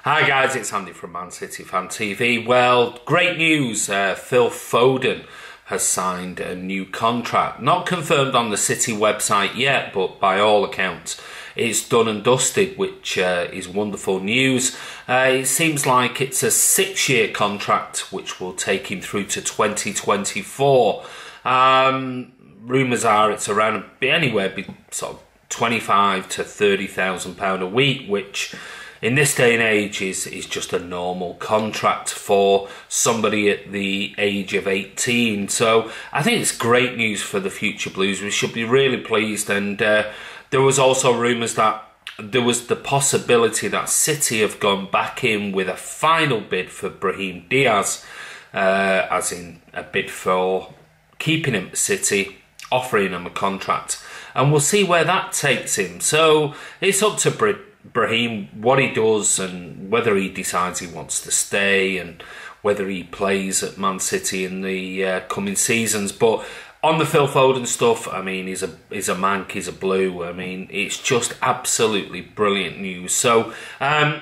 Hi guys, it's Andy from Man City Fan TV. Well, great news. Phil Foden has signed a new contract. Not confirmed on the City website yet, but by all accounts, it's done and dusted, which is wonderful news. It seems like it's a 6-year contract, which will take him through to 2024. Rumours are it's around anywhere sort of £25,000 to £30,000 a week, which in this day and age is just a normal contract for somebody at the age of 18. So I think it's great news for the future Blues. We should be really pleased. And there was also rumours that there was the possibility that City have gone back in with a final bid for Brahim Diaz, as in a bid for keeping him at City, offering him a contract. And we'll see where that takes him. So it's up to Brahim, what he does and whether he decides he wants to stay and whether he plays at Man City in the coming seasons. But on the Phil Foden stuff, I mean, he's a Manc, he's a Blue. I mean, it's just absolutely brilliant news. So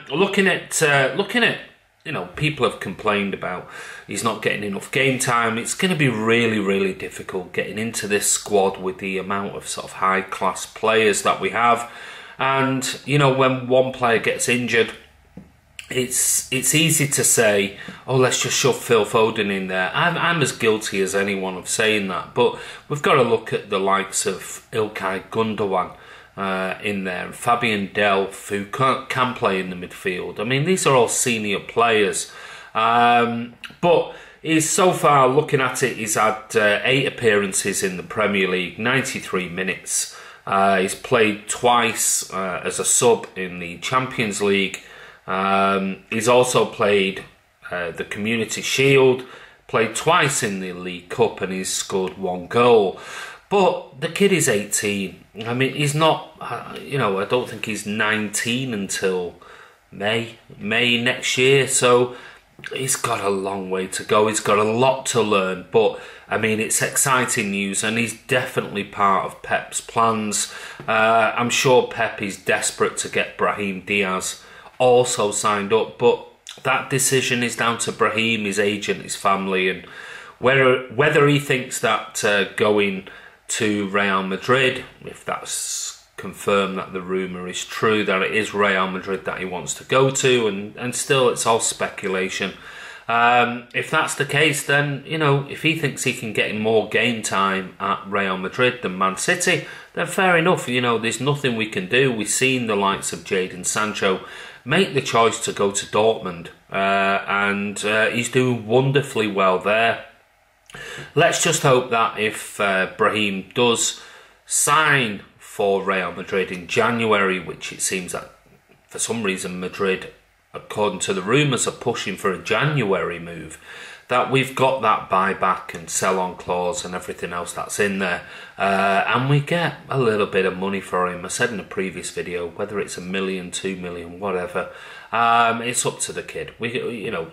looking at you know, people have complained about he's not getting enough game time. It's going to be really difficult getting into this squad with the amount of sort of high class players that we have. And, you know, when one player gets injured, it's easy to say, oh, let's just shove Phil Foden in there. I'm as guilty as anyone of saying that. But we've got to look at the likes of Ilkay Gundogan in there, and Fabian Delph, who can play in the midfield. I mean, these are all senior players. But he's so far, looking at it, he's had 8 appearances in the Premier League, 93 minutes. He's played twice as a sub in the Champions League. He's also played the Community Shield, played twice in the League Cup, and he's scored 1 goal. But the kid is 18. I mean, he's not, you know, I don't think he's 19 until May next year. So he's got a long way to go. He's got a lot to learn. But I mean, it's exciting news, and he's definitely part of Pep's plans. I'm sure Pep is desperate to get Brahim Diaz also signed up, but that decision is down to Brahim, his agent, his family, and whether he thinks that going to Real Madrid, if that's confirmed that the rumour is true, that it is Real Madrid that he wants to go to, and still it's all speculation. If that's the case, then, you know, if he thinks he can get more game time at Real Madrid than Man City, then fair enough. You know, there's nothing we can do. We've seen the likes of Jadon Sancho make the choice to go to Dortmund, and he's doing wonderfully well there. Let's just hope that if Brahim does sign for Real Madrid in January, which it seems that for some reason Madrid, according to the rumours, are pushing for a January move, that we've got that buyback and sell-on clause and everything else that's in there, and we get a little bit of money for him. I said in a previous video, whether it's $1 million, $2 million, whatever, it's up to the kid. You know,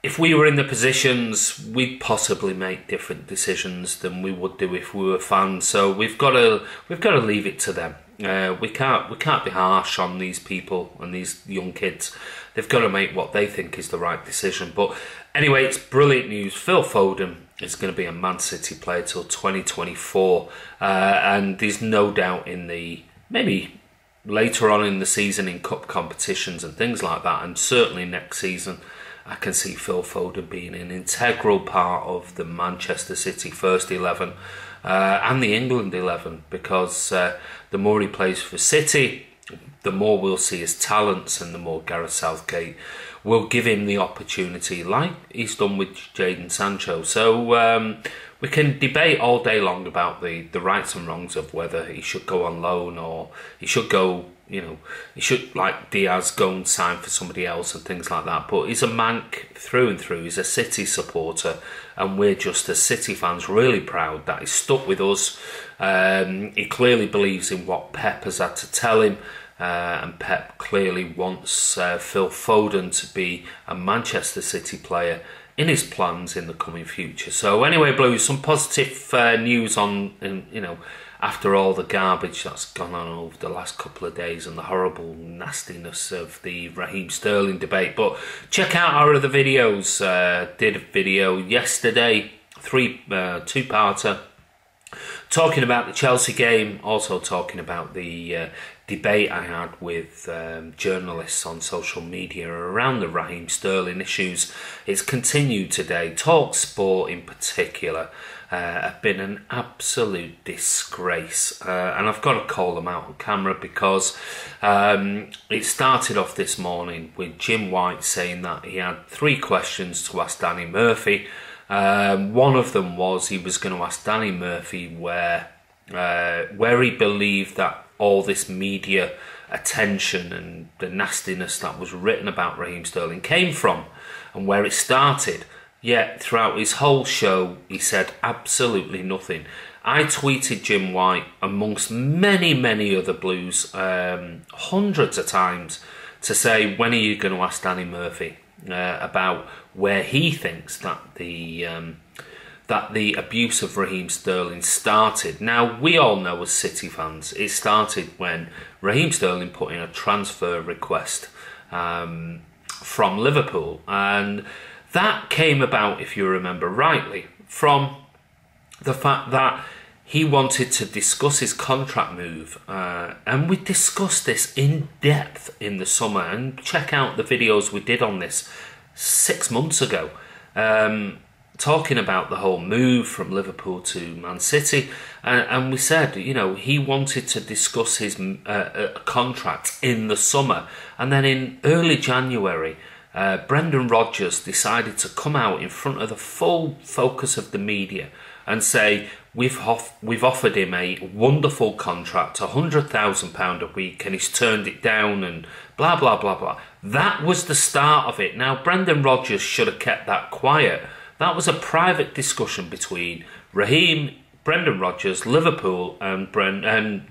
if we were in the positions, we'd possibly make different decisions than we would do if we were fans. So we've got to leave it to them. We can't be harsh on these people and these young kids. They've got to make what they think is the right decision. But anyway, it's brilliant news. Phil Foden is going to be a Man City player till 2024, and there's no doubt in the maybe later on in the season in cup competitions and things like that, and certainly next season, I can see Phil Foden being an integral part of the Manchester City first 11 and the England 11, because the more he plays for City, the more we'll see his talents, and the more Gareth Southgate will give him the opportunity, like he's done with Jadon Sancho. So we can debate all day long about the rights and wrongs of whether he should go on loan or he should go, you know, he should, like Diaz, go and sign for somebody else and things like that. But he's a Manc through and through. He's a City supporter, and we're just, as City fans, really proud that he's stuck with us. He clearly believes in what Pep has had to tell him, and Pep clearly wants Phil Foden to be a Manchester City player in his plans in the coming future. So anyway, Blues, some positive news on, you know, after all the garbage that's gone on over the last couple of days and the horrible nastiness of the Raheem Sterling debate. But check out our other videos. Did a video yesterday, two-parter, talking about the Chelsea game, also talking about the debate I had with journalists on social media around the Raheem Sterling issues. It's continued today. Talksport in particular have been an absolute disgrace, and I've got to call them out on camera because it started off this morning with Jim White saying that he had 3 questions to ask Danny Murphy. One of them was he was going to ask Danny Murphy where he believed that all this media attention and the nastiness that was written about Raheem Sterling came from and where it started. Yet throughout his whole show he said absolutely nothing. I tweeted Jim White amongst many other Blues hundreds of times to say, when are you going to ask Danny Murphy about where he thinks that the abuse of Raheem Sterling started. Now, we all know as City fans, it started when Raheem Sterling put in a transfer request from Liverpool, and that came about, if you remember rightly, from the fact that he wanted to discuss his contract move, and we discussed this in depth in the summer, and check out the videos we did on this 6 months ago, talking about the whole move from Liverpool to Man City, and we said, you know, he wanted to discuss his contract in the summer, and then in early January, Brendan Rodgers decided to come out in front of the full focus of the media and say, we've offered him a wonderful contract, £100,000 a week, and he's turned it down, and blah, blah, blah, blah. That was the start of it. Now, Brendan Rodgers should have kept that quiet. That was a private discussion between Raheem, Brendan Rodgers, Liverpool, and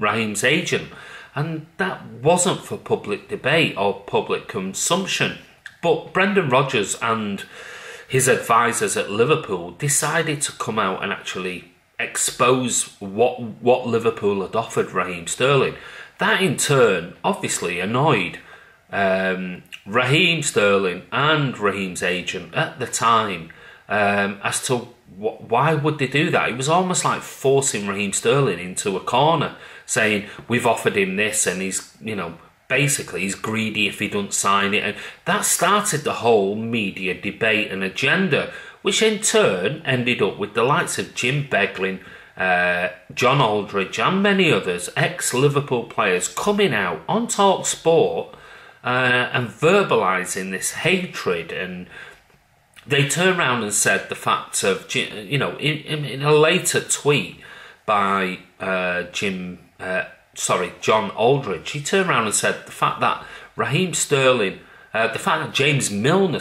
Raheem's agent. And that wasn't for public debate or public consumption. But Brendan Rodgers and his advisors at Liverpool decided to come out and actually expose what Liverpool had offered Raheem Sterling. That in turn obviously annoyed Raheem Sterling and Raheem's agent at the time as to why would they do that. It was almost like forcing Raheem Sterling into a corner, saying we've offered him this and he's, you know, basically he's greedy if he doesn't sign it. And that started the whole media debate and agenda, which in turn ended up with the likes of Jim Beglin, John Aldridge and many others, ex-Liverpool players, coming out on Talksport and verbalising this hatred. And they turned around and said the fact of, you know, in a later tweet by John Aldridge, he turned around and said the fact that Raheem Sterling, the fact that James Milner,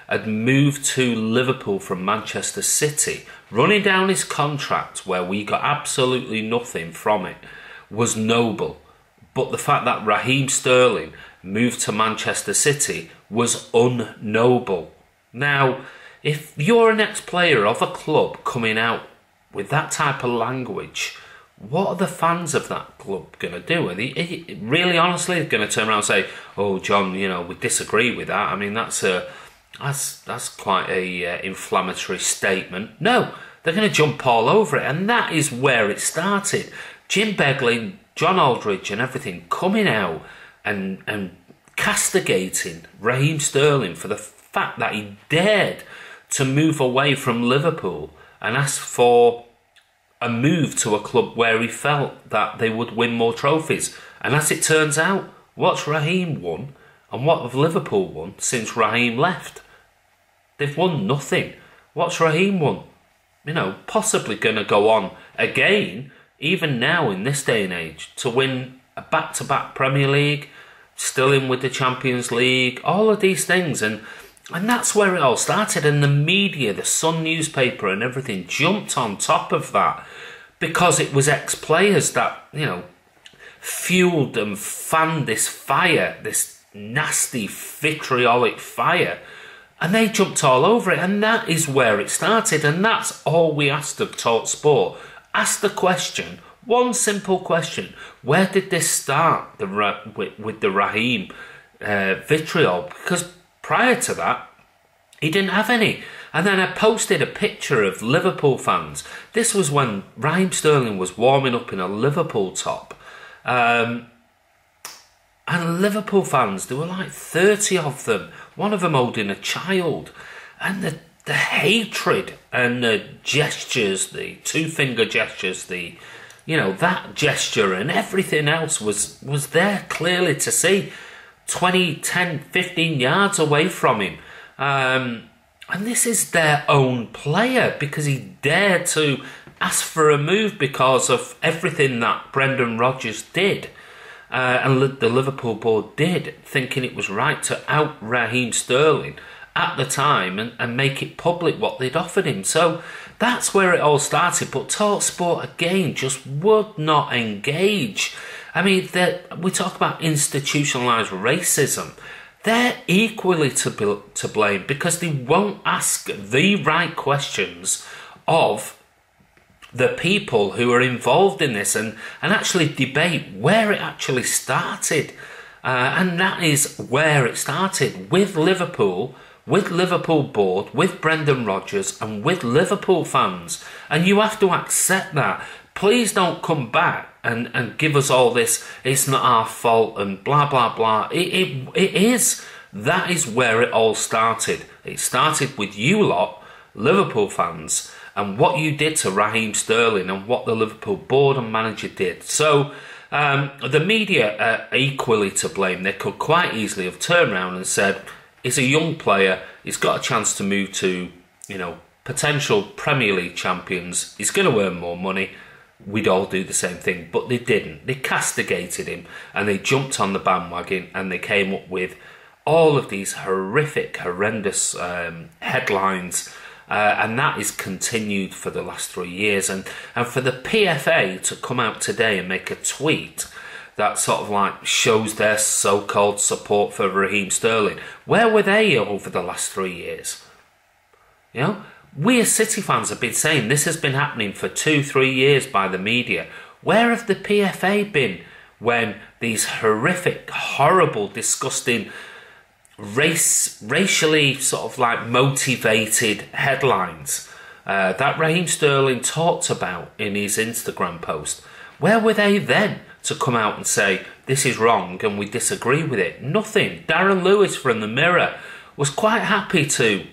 had moved to Liverpool from Manchester City, running down his contract where we got absolutely nothing from it, was noble. But the fact that Raheem Sterling moved to Manchester City was unnoble. Now, if you're an ex-player of a club coming out with that type of language, what are the fans of that club going to do? Are they really honestly going to turn around and say, oh, John, you know, we disagree with that? I mean, that's quite a inflammatory statement. No, they're going to jump all over it, and that is where it started. Jim Beglin, John Aldridge and everything coming out and castigating Raheem Sterling for the fact that he dared to move away from Liverpool and ask for a move to a club where he felt that they would win more trophies. And as it turns out, what's Raheem won and what have Liverpool won since Raheem left? They've won nothing. What's Raheem won? You know, possibly going to go on again, even now in this day and age, to win a back-to-back Premier League, still in with the Champions League, all of these things. And that's where it all started. And the media, the Sun newspaper and everything jumped on top of that because it was ex-players that, you know, fueled and fanned this fire, this nasty vitriolic fire. And they jumped all over it. And that is where it started. And that's all we asked of Talksport. Ask the question, One simple question: where did this start? With the Brahim vitriol, because prior to that, he didn't have any. And then I posted a picture of Liverpool fans. This was when Raheem Sterling was warming up in a Liverpool top. And Liverpool fans, there were like 30 of them, one of them holding a child. And the hatred and the gestures, the two-finger gestures, that gesture and everything else was there clearly to see. 20, 10, 15 yards away from him. And this is their own player, because he dared to ask for a move because of everything that Brendan Rodgers did. And the Liverpool board did, thinking it was right to out Raheem Sterling at the time and make it public what they'd offered him. So that's where it all started. But TalkSport, again, just would not engage. I mean, we talk about institutionalised racism. They're equally to blame, because they won't ask the right questions of the people who are involved in this and actually debate where it actually started. And that is where it started, with Liverpool board, with Brendan Rodgers and with Liverpool fans. And you have to accept that. Please don't come back and give us all this, it's not our fault and blah, blah, blah. It is. That is where it all started. It started with you lot, Liverpool fans, and what you did to Raheem Sterling and what the Liverpool board and manager did. So the media are equally to blame. They could quite easily have turned around and said, he's a young player, he's got a chance to move to, potential Premier League champions, he's going to earn more money. We'd all do the same thing, but they didn't. They castigated him and they jumped on the bandwagon and they came up with all of these horrendous headlines, and that is continued for the last 3 years. And for the PFA to come out today and make a tweet that sort of like shows their so-called support for Raheem Sterling, where were they over the last 3 years? We as City fans have been saying this has been happening for 2-3 years by the media. Where have the PFA been when these horrific, horrible, disgusting, racially sort of like motivated headlines that Raheem Sterling talked about in his Instagram post, where were they then to come out and say this is wrong and we disagree with it? Nothing. Darren Lewis from the Mirror was quite happy to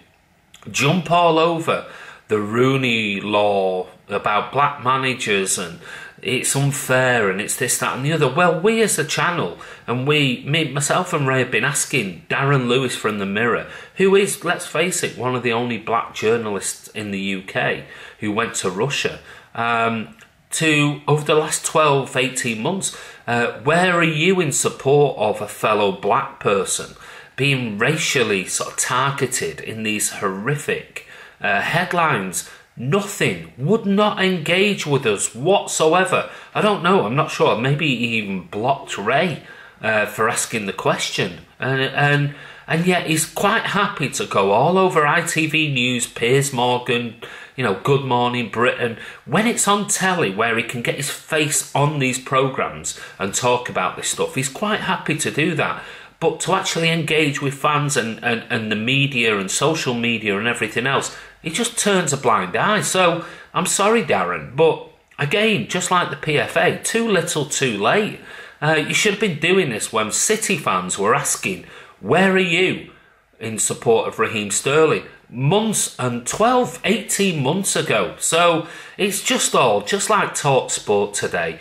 jump all over the Rooney law about black managers and it's unfair and it's this, that and the other. Well, we as a channel, and myself and Ray have been asking Darren Lewis from the Mirror, who is, let's face it, one of the only black journalists in the UK who went to Russia, to, over the last 12, 18 months, where are you in support of a fellow black person being racially sort of targeted in these horrific headlines? Nothing. Would not engage with us whatsoever. I don't know, I'm not sure. Maybe he even blocked Ray for asking the question. And yet he's quite happy to go all over ITV News, Piers Morgan, Good Morning Britain, when it's on telly where he can get his face on these programmes and talk about this stuff. He's quite happy to do that. But to actually engage with fans and the media and social media and everything else, he just turns a blind eye. So, I'm sorry, Darren, but again, just like the PFA, too little, too late. You should have been doing this when City fans were asking, where are you in support of Raheem Sterling? Months and 12, 18 months ago. So, it's just like TalkSport today.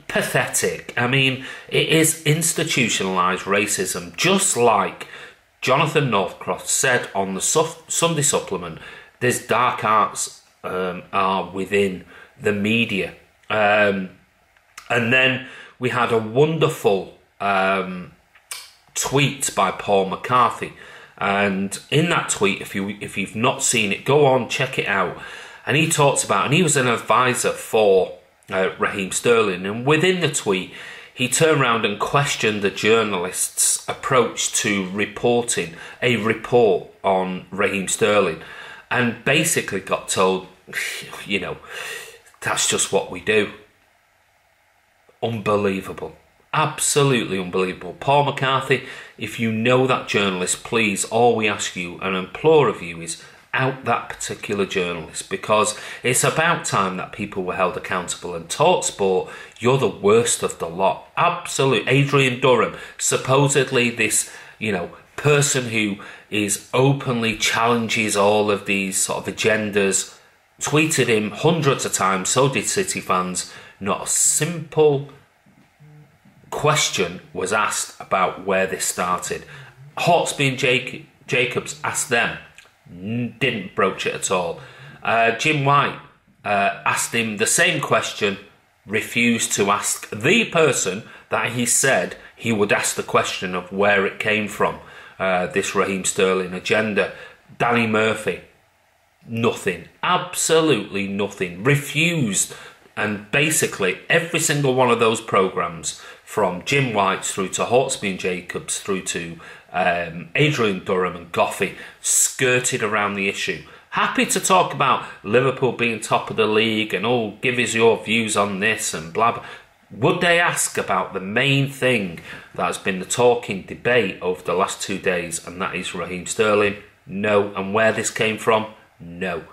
Pathetic. I mean, it is institutionalised racism, just like Jonathan Northcroft said on the Sunday Supplement. There's dark arts are within the media. And then we had a wonderful tweet by Paul McCarthy. And in that tweet, if you've not seen it, go on, check it out. And he talks about, and he was an advisor for Raheem Sterling, and within the tweet he turned around and questioned the journalist's approach to reporting a report on Raheem Sterling, and basically got told, that's just what we do. unbelievable. Absolutely unbelievable. Paul McCarthy, if you know that journalist, please, all we ask you and implore of you is out that particular journalist, because it's about time that people were held accountable. And Talksport, you're the worst of the lot. Absolute. Adrian Durham, supposedly this, person who is openly challenges all of these sort of agendas, tweeted him hundreds of times, so did City fans. Not a simple question was asked about where this started. Hawksby and Jacobs asked them, didn't broach it at all. Jim White asked him the same question, refused to ask the person that he said he would ask the question of where it came from, this Raheem Sterling agenda. Danny Murphy, nothing, absolutely nothing, refused. And basically every single one of those programmes, from Jim White through to Hawksby and Jacobs through to Adrian Durham and Goffey, skirted around the issue. Happy to talk about Liverpool being top of the league and give us your views on this and blah blah. Would they ask about the main thing that has been the talking debate over the last 2 days, and that is Raheem Sterling? No. And where this came from? No.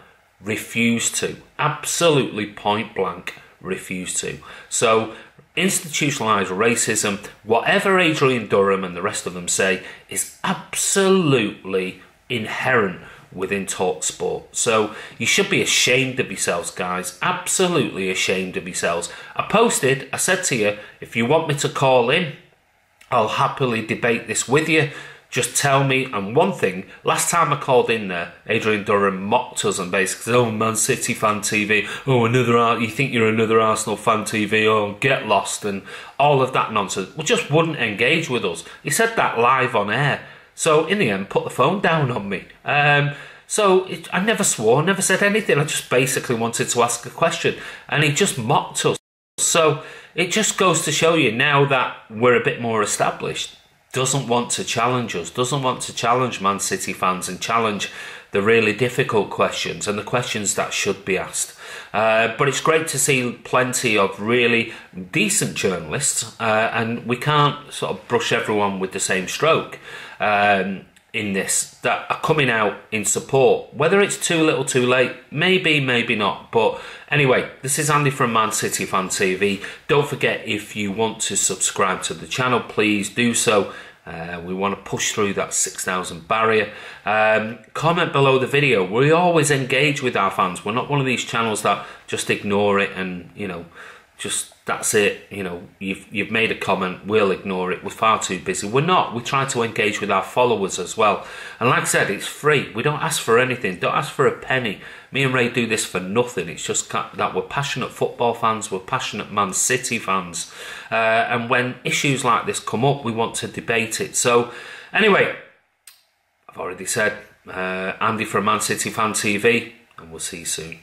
Refused to. Absolutely point blank refused to. So institutionalised racism, whatever Adrian Durham and the rest of them say, is absolutely inherent within Talksport. So you should be ashamed of yourselves, guys. Absolutely ashamed of yourselves. I said to you, if you want me to call in, I'll happily debate this with you. Just tell me. And one thing, last time I called in there, Adrian Durham mocked us and basically said, oh, Man City fan TV, you think you're another Arsenal fan TV, get lost, and all of that nonsense. We just wouldn't engage with us. He said that live on air. So in the end, put the phone down on me. I never swore, never said anything. I just basically wanted to ask a question, and he just mocked us. So it just goes to show you now that we're a bit more established, doesn't want to challenge us, doesn't want to challenge Man City fans and challenge the really difficult questions and the questions that should be asked. But it's great to see plenty of really decent journalists, and we can't sort of brush everyone with the same stroke in this, that are coming out in support. Whether it's too little too late, maybe, maybe not. But anyway, this is Andy from Man City Fan TV. Don't forget, if you want to subscribe to the channel, please do so. We want to push through that 6,000 barrier. Comment below the video. We always engage with our fans. We're not one of these channels that just ignore it and, just that's it. You've made a comment, we'll ignore it. We're far too busy. We're not. We try to engage with our followers as well. And like I said, it's free. We don't ask for anything. Don't ask for a penny. Me and Ray do this for nothing. It's just that we're passionate football fans. We're passionate Man City fans. And when issues like this come up, we want to debate it. So anyway, I've already said, Andy from Man City Fan TV, and we'll see you soon.